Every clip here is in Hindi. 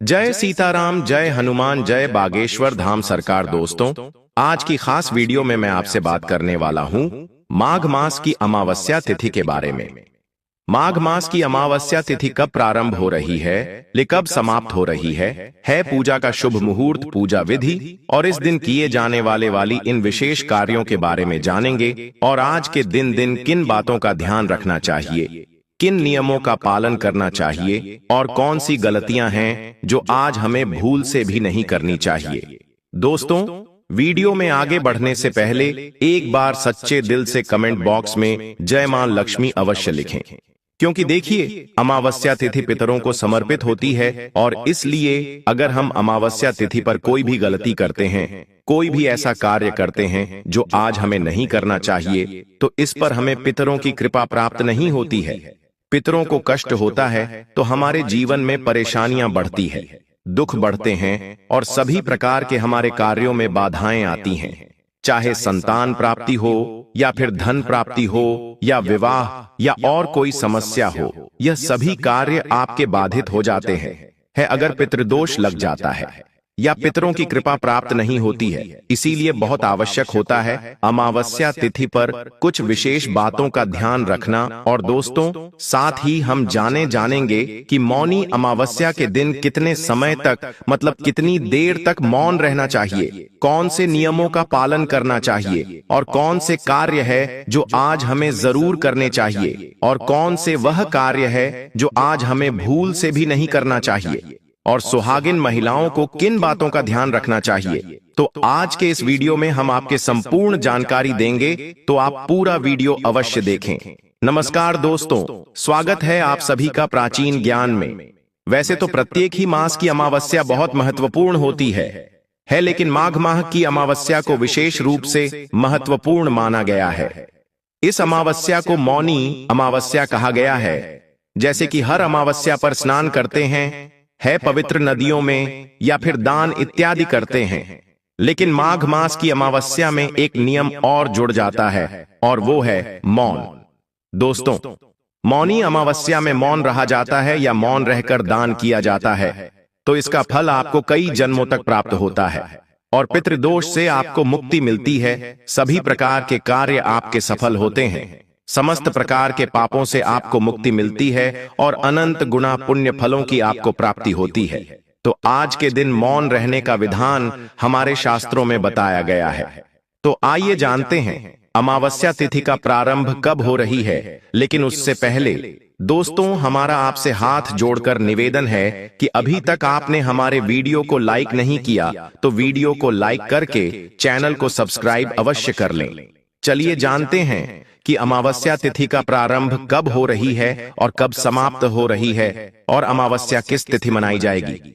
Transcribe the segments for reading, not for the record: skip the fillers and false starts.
जय सीताराम, जय हनुमान, जय बागेश्वर धाम सरकार। दोस्तों, आज की खास वीडियो में मैं आपसे बात करने वाला हूं माघ मास की अमावस्या तिथि के बारे में। माघ मास की अमावस्या तिथि कब प्रारंभ हो रही है, कब समाप्त हो रही है पूजा का शुभ मुहूर्त, पूजा विधि और इस दिन किए जाने वाली इन विशेष कार्यों के बारे में जानेंगे। और आज के दिन किन बातों का ध्यान रखना चाहिए, किन नियमों का पालन करना चाहिए और कौन सी गलतियां हैं जो आज हमें भूल से भी नहीं करनी चाहिए। दोस्तों, वीडियो में आगे बढ़ने से पहले एक बार सच्चे दिल से कमेंट बॉक्स में जय मां लक्ष्मी अवश्य लिखें, क्योंकि देखिए, अमावस्या तिथि पितरों को समर्पित होती है और इसलिए अगर हम अमावस्या तिथि पर कोई भी गलती करते हैं, कोई भी ऐसा कार्य करते हैं जो आज हमें नहीं करना चाहिए, तो इस पर हमें पितरों की कृपा प्राप्त नहीं होती है। पितरों को कष्ट होता है तो हमारे जीवन में परेशानियां बढ़ती है, दुख बढ़ते हैं और सभी प्रकार के हमारे कार्यों में बाधाएं आती हैं। चाहे संतान प्राप्ति हो या फिर धन प्राप्ति हो या विवाह या और कोई समस्या हो, यह सभी कार्य आपके बाधित हो जाते हैं अगर पितृदोष लग जाता है या पितरों की कृपा प्राप्त नहीं होती है। इसीलिए बहुत आवश्यक होता है अमावस्या तिथि पर कुछ विशेष बातों का ध्यान रखना। और दोस्तों, साथ ही हम जानेंगे कि मौनी अमावस्या के दिन कितने समय तक, मतलब कितनी देर तक मौन रहना चाहिए, कौन से नियमों का पालन करना चाहिए और कौन से कार्य है जो आज हमें जरूर करने चाहिए और कौन से वह कार्य है जो आज हमें भूल से भी नहीं करना चाहिए, और सुहागिन महिलाओं को किन बातों का ध्यान रखना चाहिए। तो आज के इस वीडियो में हम आपके संपूर्ण जानकारी देंगे, तो आप पूरा वीडियो अवश्य देखें। नमस्कार दोस्तों, स्वागत है आप सभी का प्राचीन ज्ञान में। वैसे तो प्रत्येक ही मास की अमावस्या बहुत महत्वपूर्ण होती है, लेकिन माघ माह की अमावस्या को विशेष रूप से महत्वपूर्ण माना गया है। इस अमावस्या को मौनी अमावस्या कहा गया है। जैसे कि हर अमावस्या पर स्नान करते हैं, पवित्र नदियों में या फिर दान इत्यादि करते हैं, लेकिन माघ मास की अमावस्या में एक नियम और जुड़ जाता है और वो है मौन। दोस्तों, मौनी अमावस्या में मौन रहा जाता है या मौन रहकर दान किया जाता है, तो इसका फल आपको कई जन्मों तक प्राप्त होता है और पितृदोष से आपको मुक्ति मिलती है। सभी प्रकार के कार्य आपके सफल होते हैं, समस्त प्रकार के पापों से आपको मुक्ति मिलती है और अनंत गुना पुण्य फलों की आपको प्राप्ति होती है। तो आज के दिन मौन रहने का विधान हमारे शास्त्रों में बताया गया है। तो आइए जानते हैं अमावस्या तिथि का प्रारंभ कब हो रही है। लेकिन उससे पहले दोस्तों, हमारा आपसे हाथ जोड़कर निवेदन है कि अभी तक आपने हमारे वीडियो को लाइक नहीं किया तो वीडियो को लाइक करके चैनल को सब्सक्राइब अवश्य कर लें। चलिए जानते हैं कि अमावस्या तिथि का प्रारंभ कब हो रही है और कब समाप्त हो रही है और अमावस्या किस तिथि मनाई जाएगी।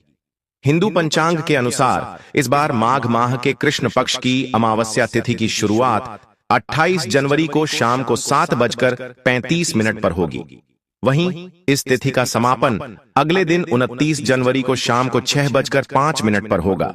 हिंदू पंचांग के अनुसार इस बार माघ माह के कृष्ण पक्ष की अमावस्या तिथि की शुरुआत 28 जनवरी को शाम को 7:35 पर होगी। वहीं इस तिथि का समापन अगले दिन 29 जनवरी को शाम को 6:05 पर होगा।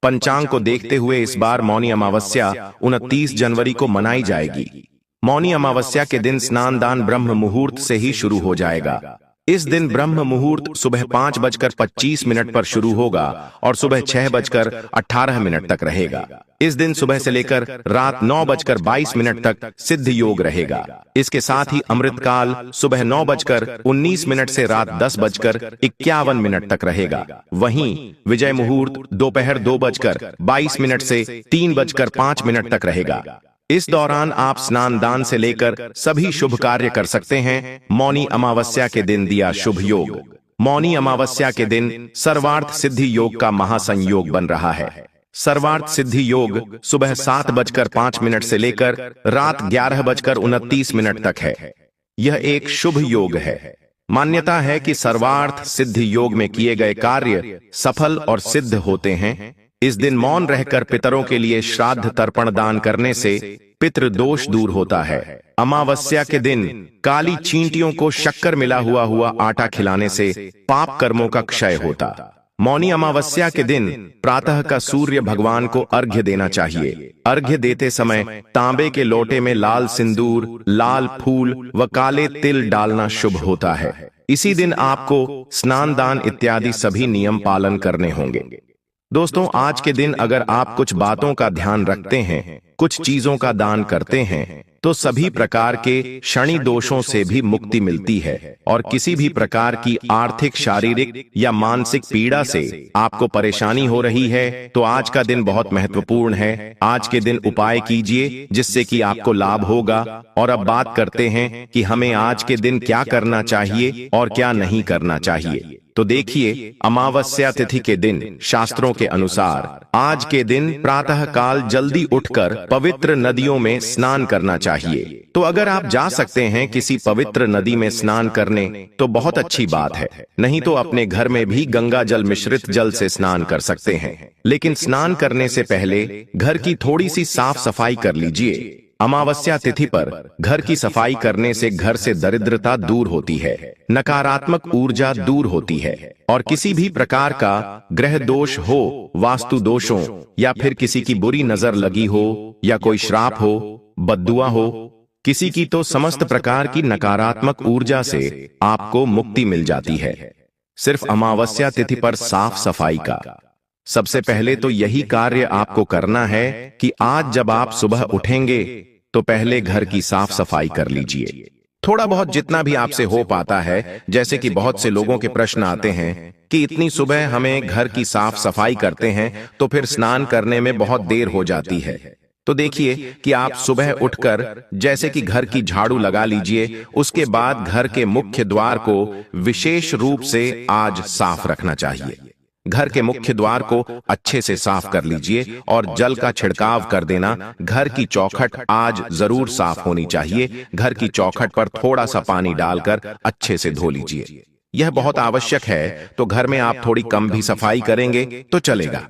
पंचांग को देखते हुए इस बार मौनी अमावस्या 29 जनवरी को मनाई जाएगी। मौनी अमावस्या के दिन स्नान दान ब्रह्म मुहूर्त से ही शुरू हो जाएगा। इस दिन ब्रह्म मुहूर्त सुबह 5:25 पर शुरू होगा और सुबह 6:18 तक रहेगा। इस दिन सुबह से लेकर रात 9:22 तक सिद्ध योग रहेगा। इसके साथ ही अमृतकाल सुबह 9:19 से रात 10:51 तक रहेगा। वहीं विजय मुहूर्त दोपहर 2:22 से 3:05 तक रहेगा। इस दौरान आप स्नान दान से लेकर सभी शुभ कार्य कर सकते हैं। मौनी अमावस्या के दिन दिया शुभ योग। मौनी अमावस्या के दिन सर्वार्थ सिद्धि योग का महासंयोग बन रहा है। सर्वार्थ सिद्धि योग सुबह 7:05 से लेकर रात 11:29 तक है। यह एक शुभ योग है। मान्यता है कि सर्वार्थ सिद्धि योग में किए गए कार्य सफल और सिद्ध होते हैं। इस दिन मौन रहकर पितरों के लिए श्राद्ध तर्पण दान करने से पितृदोष दूर होता है। अमावस्या के दिन काली चींटियों को शक्कर मिला हुआ आटा खिलाने से पाप कर्मों का क्षय होता। मौनी अमावस्या के दिन प्रातः का सूर्य भगवान को अर्घ्य देना चाहिए। अर्घ्य देते समय तांबे के लोटे में लाल सिंदूर, लाल फूल व काले तिल डालना शुभ होता है। इसी दिन आपको स्नान दान इत्यादि सभी नियम पालन करने होंगे। दोस्तों, आज के दिन अगर आप कुछ बातों का ध्यान रखते हैं, कुछ चीजों का दान करते हैं, तो सभी प्रकार के शनि दोषों से भी मुक्ति मिलती है और किसी भी प्रकार की आर्थिक, शारीरिक या मानसिक पीड़ा से आपको परेशानी हो रही है तो आज का दिन बहुत महत्वपूर्ण है। आज के दिन उपाय कीजिए जिससे कि आपको लाभ होगा। और अब बात करते हैं कि हमें आज के दिन क्या करना चाहिए और क्या नहीं करना चाहिए। तो देखिए, अमावस्या तिथि के दिन शास्त्रों के अनुसार आज के दिन प्रातः काल जल्दी उठकर पवित्र नदियों में स्नान करना चाहिए। तो अगर आप जा सकते हैं किसी पवित्र नदी में स्नान करने तो बहुत अच्छी बात है, नहीं तो अपने घर में भी गंगा जल मिश्रित जल से स्नान कर सकते हैं। लेकिन स्नान करने से पहले घर की थोड़ी सी साफ सफाई कर लीजिए। अमावस्या तिथि पर घर की सफाई करने से घर से दरिद्रता दूर होती है, नकारात्मक ऊर्जा दूर होती है और किसी भी प्रकार का ग्रह दोष हो, वास्तु दोषों या फिर किसी की बुरी नजर लगी हो या कोई श्राप हो, बद्दुआ हो किसी की, तो समस्त प्रकार की नकारात्मक ऊर्जा से आपको मुक्ति मिल जाती है सिर्फ अमावस्या तिथि पर साफ सफाई का। सबसे पहले तो यही कार्य आपको करना है कि आज जब आप सुबह उठेंगे तो पहले घर की साफ सफाई कर लीजिए। थोड़ा बहुत जितना भी आपसे हो पाता है, जैसे कि बहुत से लोगों के प्रश्न आते हैं कि इतनी सुबह हमें घर की साफ सफाई करते हैं तो फिर स्नान करने में बहुत देर हो जाती है। तो देखिए कि आप सुबह उठकर जैसे कि घर की झाड़ू लगा लीजिए, उसके बाद घर के मुख्य द्वार को विशेष रूप से आज साफ रखना चाहिए। घर के मुख्य द्वार को अच्छे से साफ कर लीजिए और जल का छिड़काव कर देना। घर की चौखट आज जरूर साफ होनी चाहिए। घर की चौखट पर थोड़ा सा पानी डालकर अच्छे से धो लीजिए, यह बहुत आवश्यक है। तो घर में आप थोड़ी कम भी सफाई करेंगे तो चलेगा।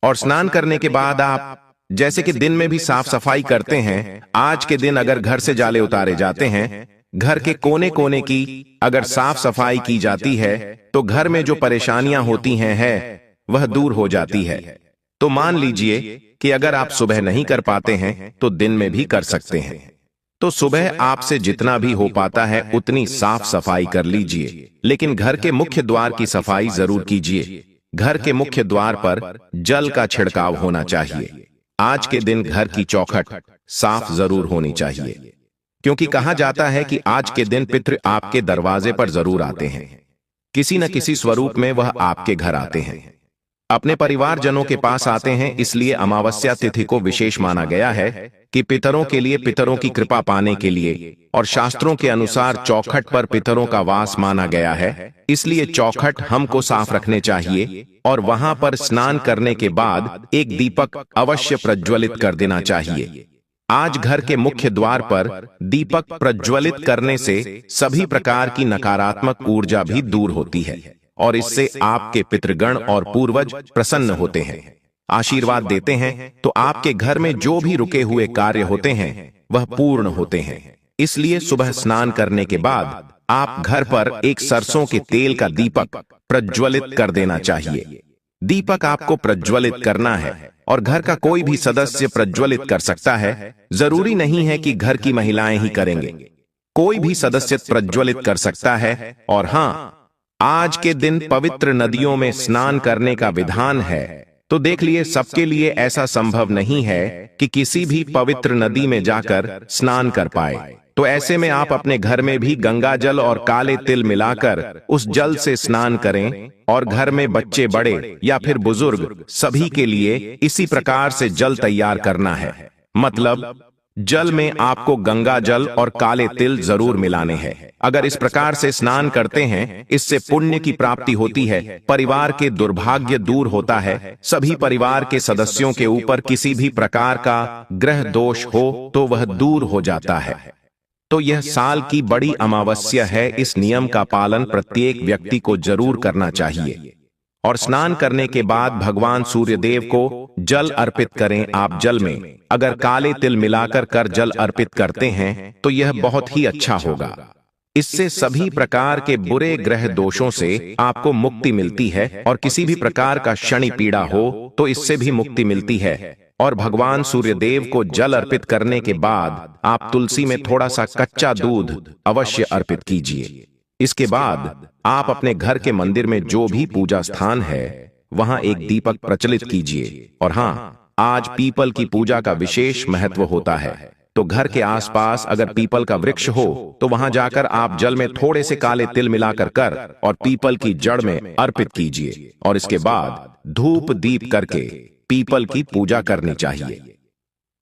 और स्नान करने के बाद आप जैसे कि दिन में भी साफ सफाई करते हैं, आज के दिन अगर घर से जाले उतारे जाते हैं, घर के कोने कोने की अगर साफ सफाई की जाती है तो घर में जो परेशानियां होती हैं वह दूर हो जाती है। तो मान लीजिए कि अगर आप सुबह नहीं कर पाते हैं तो दिन में भी कर सकते हैं। तो सुबह आपसे जितना भी हो पाता है उतनी साफ सफाई कर लीजिए, लेकिन घर के मुख्य द्वार की सफाई जरूर कीजिए। घर के मुख्य द्वार पर जल का छिड़काव होना चाहिए। आज के दिन घर की चौखट साफ जरूर होनी चाहिए, क्योंकि कहा जाता है कि आज के दिन पितृ आपके दरवाजे पर जरूर आते हैं। किसी न किसी स्वरूप में वह आपके घर आते हैं, अपने परिवारजनों के पास आते हैं। इसलिए अमावस्या तिथि को विशेष माना गया है कि पितरों के लिए, पितरों की कृपा पाने के लिए, और शास्त्रों के अनुसार चौखट पर पितरों का वास माना गया है। इसलिए चौखट हमको साफ रखने चाहिए और वहां पर स्नान करने के बाद एक दीपक अवश्य प्रज्वलित कर देना चाहिए। आज घर के मुख्य द्वार पर दीपक प्रज्वलित करने से सभी प्रकार की नकारात्मक ऊर्जा भी दूर होती है और इससे आपके पितृगण और पूर्वज प्रसन्न होते हैं, आशीर्वाद देते हैं। तो आपके घर में जो भी रुके हुए कार्य होते हैं वह पूर्ण होते हैं। इसलिए सुबह स्नान करने के बाद आप घर पर एक सरसों के तेल का दीपक प्रज्वलित कर देना चाहिए। दीपक आपको प्रज्वलित करना है और घर का कोई भी सदस्य प्रज्वलित कर सकता है। जरूरी नहीं है कि घर की महिलाएं ही करेंगे, कोई भी सदस्य प्रज्वलित कर सकता है। और हां, आज के दिन पवित्र नदियों में स्नान करने का विधान है। तो देख लिए, सबके लिए ऐसा संभव नहीं है कि किसी भी पवित्र नदी में जाकर स्नान कर पाए। तो ऐसे में आप अपने घर में भी गंगा जल और काले तिल मिलाकर उस जल से स्नान करें और घर में बच्चे, बड़े या फिर बुजुर्ग सभी के लिए इसी प्रकार से जल तैयार करना है। मतलब जल में आपको गंगा जल और काले तिल जरूर मिलाने हैं। अगर इस प्रकार से स्नान करते हैं, इससे पुण्य की प्राप्ति होती है, परिवार के दुर्भाग्य दूर होता है, सभी परिवार के सदस्यों के ऊपर किसी भी प्रकार का ग्रह दोष हो तो वह दूर हो जाता है। तो यह साल की बड़ी अमावस्या है। इस नियम का पालन प्रत्येक व्यक्ति को जरूर करना चाहिए। और स्नान करने के बाद भगवान सूर्यदेव को जल अर्पित करें। आप जल में अगर काले तिल मिलाकर कर जल अर्पित करते हैं तो यह बहुत ही अच्छा होगा। इससे सभी प्रकार के बुरे ग्रह दोषों से आपको मुक्ति मिलती है और किसी भी प्रकार का शनि पीड़ा हो तो इससे भी मुक्ति मिलती है। और भगवान सूर्यदेव को जल अर्पित करने के बाद आप तुलसी में थोड़ा सा कच्चा दूध अवश्य अर्पित कीजिए। इसके बाद आप अपने घर के मंदिर में जो भी पूजा स्थान है वहां एक दीपक प्रज्वलित कीजिए। और हाँ, आज पीपल की पूजा का विशेष महत्व होता है, तो घर के आसपास अगर पीपल का वृक्ष हो तो वहां जाकर आप जल में थोड़े से काले तिल मिलाकर कर और पीपल की जड़ में अर्पित कीजिए। और इसके बाद धूप दीप करके पीपल की पूजा करनी चाहिए।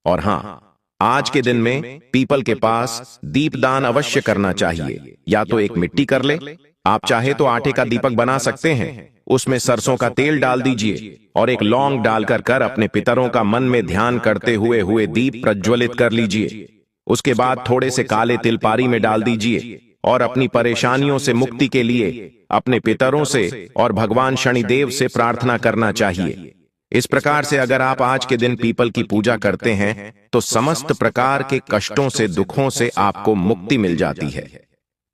और हाँ, आज के दिन में पीपल के पास दीपदान अवश्य करना चाहिए। या तो एक मिट्टी कर ले, आप चाहे तो आटे का दीपक बना सकते हैं, उसमें सरसों का तेल डाल दीजिए और एक लौंग डालकर कर अपने पितरों का मन में ध्यान करते हुए दीप प्रज्वलित कर लीजिए। उसके बाद थोड़े से काले तिल पारी में डाल दीजिए और अपनी परेशानियों से मुक्ति के लिए अपने पितरों से और भगवान शनिदेव से प्रार्थना करना चाहिए। इस प्रकार से अगर आप आज के दिन पीपल की पूजा करते हैं तो समस्त प्रकार के कष्टों से, दुखों से आपको मुक्ति मिल जाती है।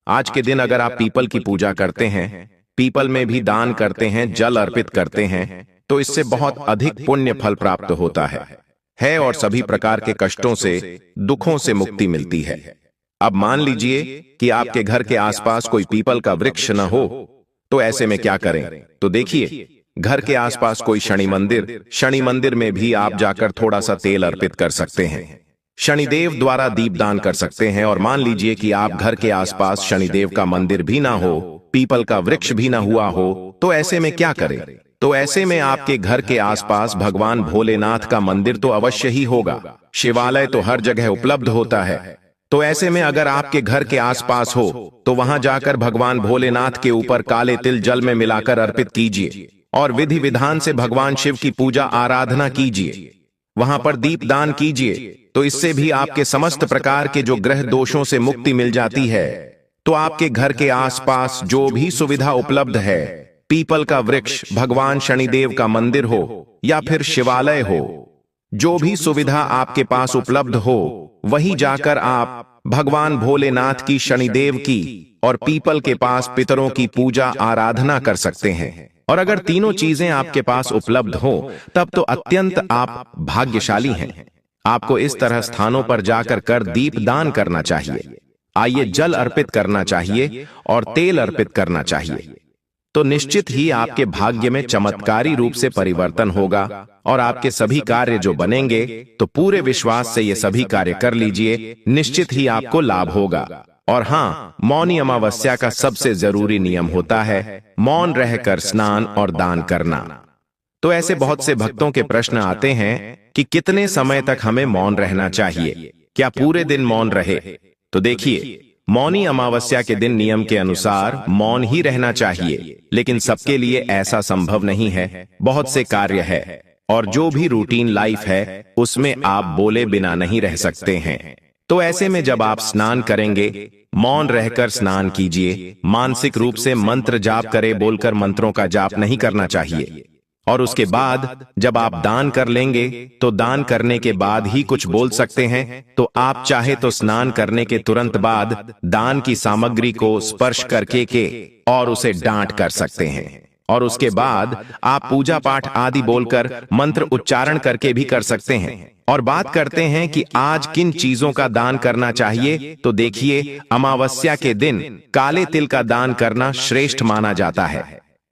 आज के दिन अगर आप पीपल की पूजा करते हैं, पीपल में भी दान करते हैं, जल अर्पित करते हैं, तो इससे बहुत अधिक पुण्य फल प्राप्त होता है और सभी प्रकार के कष्टों से, दुखों से मुक्ति मिलती है। अब मान लीजिए कि आपके घर के आसपास कोई पीपल का वृक्ष न हो, तो ऐसे में क्या करें? तो देखिए, घर के आसपास कोई शनि मंदिर में भी आप जाकर थोड़ा सा तेल अर्पित कर सकते हैं, शनिदेव द्वारा दीपदान कर सकते हैं। और मान लीजिए कि आप घर के आसपास शनिदेव का मंदिर भी ना हो, पीपल का वृक्ष भी ना हुआ हो, तो ऐसे में क्या करें? तो ऐसे में आपके घर के आसपास भगवान भोलेनाथ का मंदिर तो अवश्य ही होगा, शिवालय तो हर जगह उपलब्ध होता है। तो ऐसे में अगर आपके घर के आसपास हो तो वहां जाकर भगवान भोलेनाथ के ऊपर काले तिल जल में मिलाकर अर्पित कीजिए और विधि विधान से भगवान शिव की पूजा आराधना कीजिए। वहां पर दीपदान कीजिए, तो इससे भी आपके समस्त प्रकार के जो ग्रह दोषों से मुक्ति मिल जाती है। तो आपके घर के आसपास जो भी सुविधा उपलब्ध है, पीपल का वृक्ष, भगवान शनिदेव का मंदिर हो या फिर शिवालय हो, जो भी सुविधा आपके पास उपलब्ध हो, वहीं जाकर आप भगवान भोलेनाथ की, शनिदेव की और पीपल के पास पितरों की पूजा आराधना कर सकते हैं। और अगर तीनों चीजें आपके पास उपलब्ध हो तब तो अत्यंत आप भाग्यशाली हैं। आपको इस तरह स्थानों पर जाकर कर दीप दान करना चाहिए, आइए जल अर्पित करना चाहिए और तेल अर्पित करना चाहिए। तो निश्चित ही आपके भाग्य में चमत्कारी रूप से परिवर्तन होगा और आपके सभी कार्य जो बनेंगे, तो पूरे विश्वास से ये सभी कार्य कर लीजिए, निश्चित ही आपको लाभ होगा। और हाँ, मौनी अमावस्या का सबसे जरूरी नियम होता है मौन रहकर स्नान और दान करना। तो ऐसे बहुत से भक्तों के प्रश्न आते हैं कि कितने समय तक हमें मौन रहना चाहिए, क्या पूरे दिन मौन रहे? तो देखिए, मौनी अमावस्या के दिन नियम के अनुसार मौन ही रहना चाहिए, लेकिन सबके लिए ऐसा संभव नहीं है। बहुत से कार्य है और जो भी रूटीन लाइफ है उसमें आप बोले बिना नहीं रह सकते हैं। तो ऐसे में जब आप स्नान करेंगे, मौन रहकर स्नान कीजिए, मानसिक रूप से मंत्र जाप करे, बोलकर मंत्रों का जाप नहीं करना चाहिए। और उसके बाद जब आप दान कर लेंगे तो दान करने के बाद ही कुछ बोल सकते हैं। तो आप चाहे तो स्नान करने के तुरंत बाद दान की सामग्री को स्पर्श करके और उसे डांट कर सकते हैं। और उसके बाद आप पूजा पाठ आदि बोलकर मंत्र उच्चारण करके भी कर सकते हैं। और बात करते हैं कि आज किन चीजों का दान करना चाहिए, तो देखिए, अमावस्या के दिन काले तिल का दान करना श्रेष्ठ माना जाता है।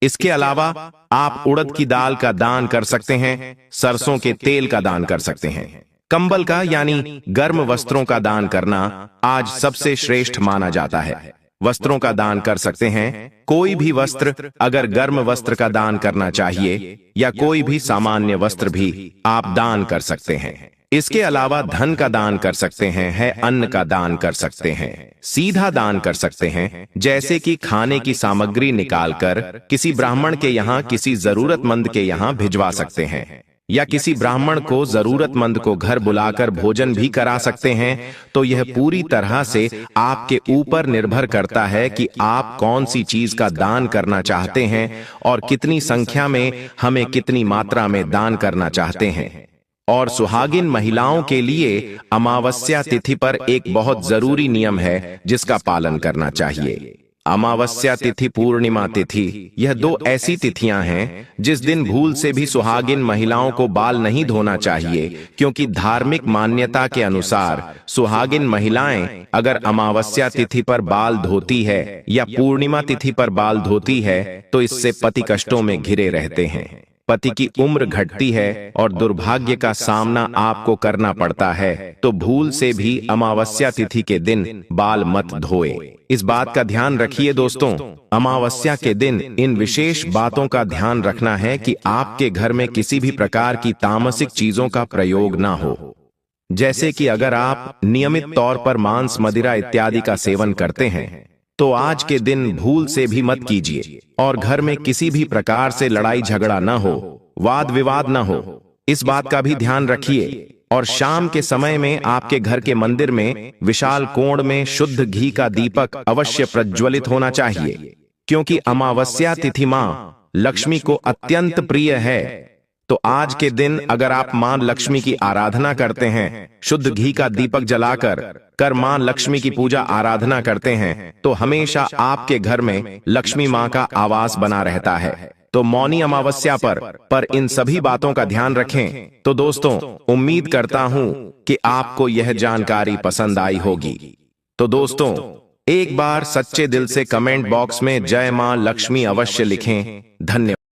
इसके अलावा आप उड़द की दाल का दान कर सकते हैं, सरसों के तेल का दान कर सकते हैं, कंबल का यानी गर्म वस्त्रों का दान करना आज सबसे श्रेष्ठ माना जाता है। वस्त्रों का दान कर सकते हैं, कोई भी वस्त्र, अगर गर्म वस्त्र का दान करना चाहिए या कोई भी सामान्य वस्त्र भी आप दान कर सकते हैं। इसके अलावा धन का दान कर सकते हैं, है अन्न का दान कर सकते हैं, सीधा दान कर सकते हैं, जैसे कि खाने की सामग्री निकालकर किसी ब्राह्मण के यहाँ, किसी जरूरतमंद के यहाँ भिजवा सकते हैं, या किसी ब्राह्मण को, जरूरतमंद को घर बुलाकर भोजन भी करा सकते हैं। तो यह पूरी तरह से आपके ऊपर निर्भर करता है कि आप कौन सी चीज का दान करना चाहते हैं और कितनी संख्या में, हमें कितनी मात्रा में दान करना चाहते हैं। और सुहागिन महिलाओं के लिए अमावस्या तिथि पर एक बहुत जरूरी नियम है जिसका पालन करना चाहिए, अमावस्या तिथि, पूर्णिमा तिथि, यह दो ऐसी तिथियां हैं जिस दिन भूल से भी सुहागिन महिलाओं को बाल नहीं धोना चाहिए, क्योंकि धार्मिक मान्यता के अनुसार सुहागिन महिलाएं अगर अमावस्या तिथि पर बाल धोती है या पूर्णिमा तिथि पर बाल धोती है तो इससे पति कष्टों में घिरे रहते हैं, पति की उम्र घटती है और दुर्भाग्य का सामना आपको करना पड़ता है। तो भूल से भी अमावस्या तिथि के दिन बाल मत धोए। इस बात का ध्यान रखिए दोस्तों। अमावस्या के दिन इन विशेष बातों का ध्यान रखना है कि आपके घर में किसी भी प्रकार की तामसिक चीजों का प्रयोग ना हो। जैसे कि अगर आप नियमित तौर पर मांस, मदिरा इत्यादि का सेवन करते हैं तो आज के दिन भूल से भी मत कीजिए। और घर में किसी भी प्रकार से लड़ाई झगड़ा न हो, वाद विवाद न हो, इस बात का भी ध्यान रखिए। और शाम के समय में आपके घर के मंदिर में विशाल कोण में शुद्ध घी का दीपक अवश्य प्रज्वलित होना चाहिए, क्योंकि अमावस्या तिथि मां लक्ष्मी को अत्यंत प्रिय है। तो आज के दिन अगर आप मां लक्ष्मी की आराधना करते हैं, शुद्ध घी का दीपक जलाकर मां लक्ष्मी की पूजा आराधना करते हैं, तो हमेशा आपके घर में लक्ष्मी मां का आवास बना रहता है। तो मौनी अमावस्या पर इन सभी बातों का ध्यान रखें। तो दोस्तों, उम्मीद करता हूं कि आपको यह जानकारी पसंद आई होगी। तो दोस्तों, एक बार सच्चे दिल से कमेंट बॉक्स में जय मां लक्ष्मी अवश्य लिखें। धन्यवाद।